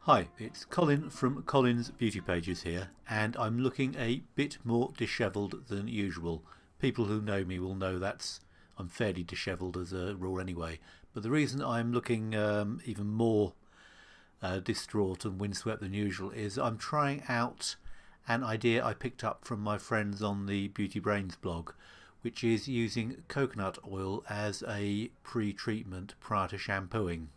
Hi, it's Colin from Colin's Beauty Pages here, and I'm looking a bit more dishevelled than usual. People who know me will know I'm fairly dishevelled as a rule anyway, but the reason I'm looking even more distraught and windswept than usual is I'm trying out an idea I picked up from my friends on the Beauty Brains blog, which is using coconut oil as a pre-treatment prior to shampooing.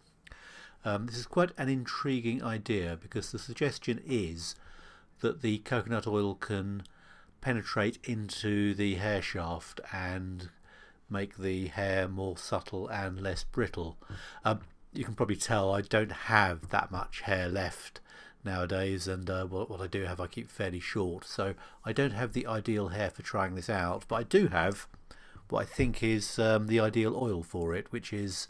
This is quite an intriguing idea because the suggestion is that the coconut oil can penetrate into the hair shaft and make the hair more subtle and less brittle. You can probably tell I don't have that much hair left nowadays, and what I do have I keep fairly short, so I don't have the ideal hair for trying this out, but I do have what I think is the ideal oil for it, which is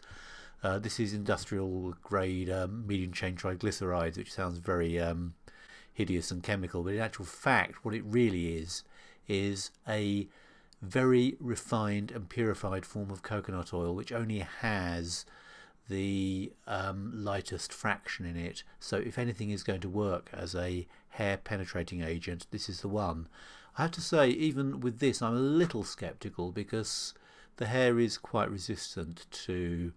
this is industrial grade medium chain triglycerides, which sounds very hideous and chemical, but in actual fact what it really is a very refined and purified form of coconut oil, which only has the lightest fraction in it. So if anything is going to work as a hair penetrating agent, this is the one. I have to say, even with this I'm a little skeptical because the hair is quite resistant to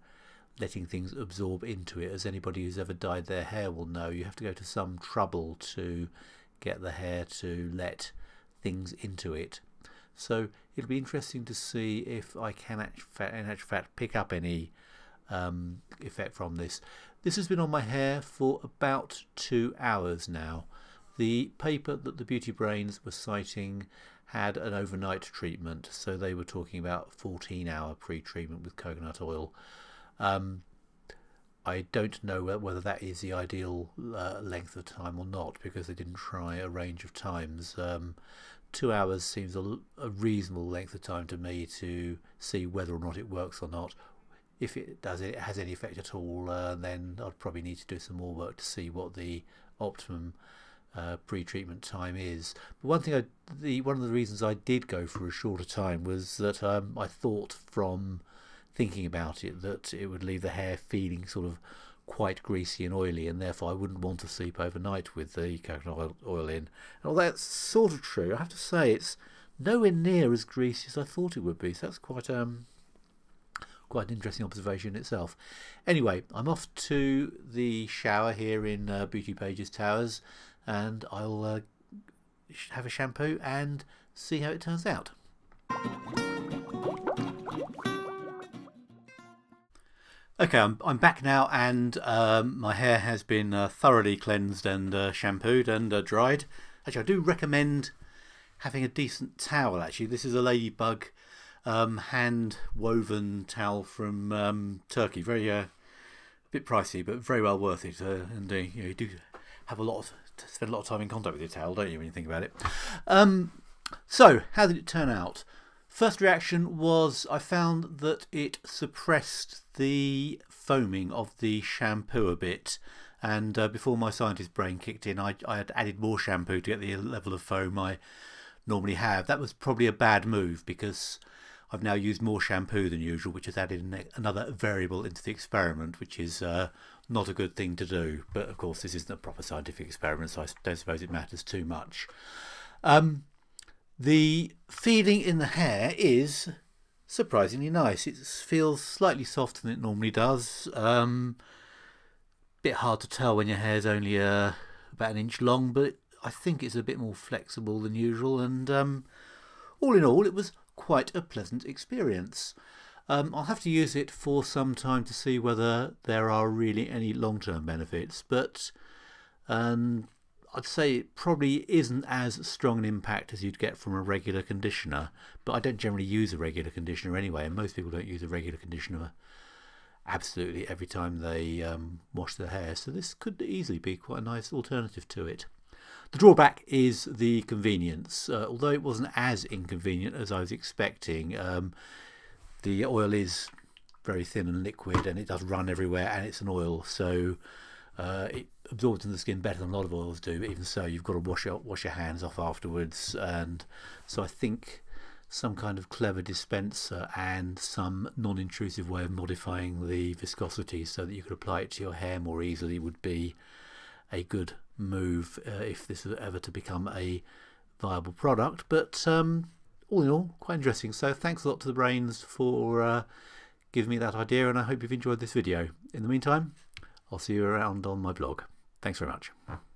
letting things absorb into it. As anybody who's ever dyed their hair will know, you have to go to some trouble to get the hair to let things into it. So it'll be interesting to see if I can in actual fact pick up any effect from this. This has been on my hair for about 2 hours now. The paper that the Beauty Brains were citing had an overnight treatment, so they were talking about 14-hour pre-treatment with coconut oil. I don't know whether that is the ideal length of time or not, because they didn't try a range of times. 2 hours seems a reasonable length of time to me to see whether or not it works or not. If it has any effect at all, then I'd probably need to do some more work to see what the optimum pre-treatment time is. But one of the reasons I did go for a shorter time was that I thought from thinking about it that it would leave the hair feeling sort of quite greasy and oily, and therefore I wouldn't want to sleep overnight with the coconut oil in. And although that's sort of true, I have to say it's nowhere near as greasy as I thought it would be, so that's quite an interesting observation in itself. Anyway, I'm off to the shower here in Beauty Pages Towers, and I'll have a shampoo and see how it turns out. Okay, I'm back now, and my hair has been thoroughly cleansed and shampooed and dried. Actually, I do recommend having a decent towel. Actually, this is a Ladybug hand woven towel from Turkey. Very bit pricey, but very well worth it. And you do have spend a lot of time in contact with your towel, don't you, when you think about it? So how did it turn out? First reaction was I found that it suppressed the foaming of the shampoo a bit, and before my scientist brain kicked in I had added more shampoo to get the level of foam I normally have. That was probably a bad move because I've now used more shampoo than usual, which has added another variable into the experiment, which is not a good thing to do. But of course this isn't a proper scientific experiment, so I don't suppose it matters too much. The feeling in the hair is surprisingly nice. It feels slightly softer than it normally does. Bit hard to tell when your hair's only about an inch long, but I think it's a bit more flexible than usual, and all in all it was quite a pleasant experience. I'll have to use it for some time to see whether there are really any long-term benefits, but I'd say it probably isn't as strong an impact as you'd get from a regular conditioner, but I don't generally use a regular conditioner anyway, and most people don't use a regular conditioner absolutely every time they wash their hair, so this could easily be quite a nice alternative to it. The drawback is the convenience. Although it wasn't as inconvenient as I was expecting, the oil is very thin and liquid, and it does run everywhere, and it's an oil, so it absorbs in the skin better than a lot of oils do, but even so you've got to wash your hands off afterwards. And so I think some kind of clever dispenser and some non-intrusive way of modifying the viscosity so that you could apply it to your hair more easily would be a good move if this was ever to become a viable product. But all in all, quite interesting. So thanks a lot to the Brains for giving me that idea, and I hope you've enjoyed this video. In the meantime, I'll see you around on my blog. Thanks very much.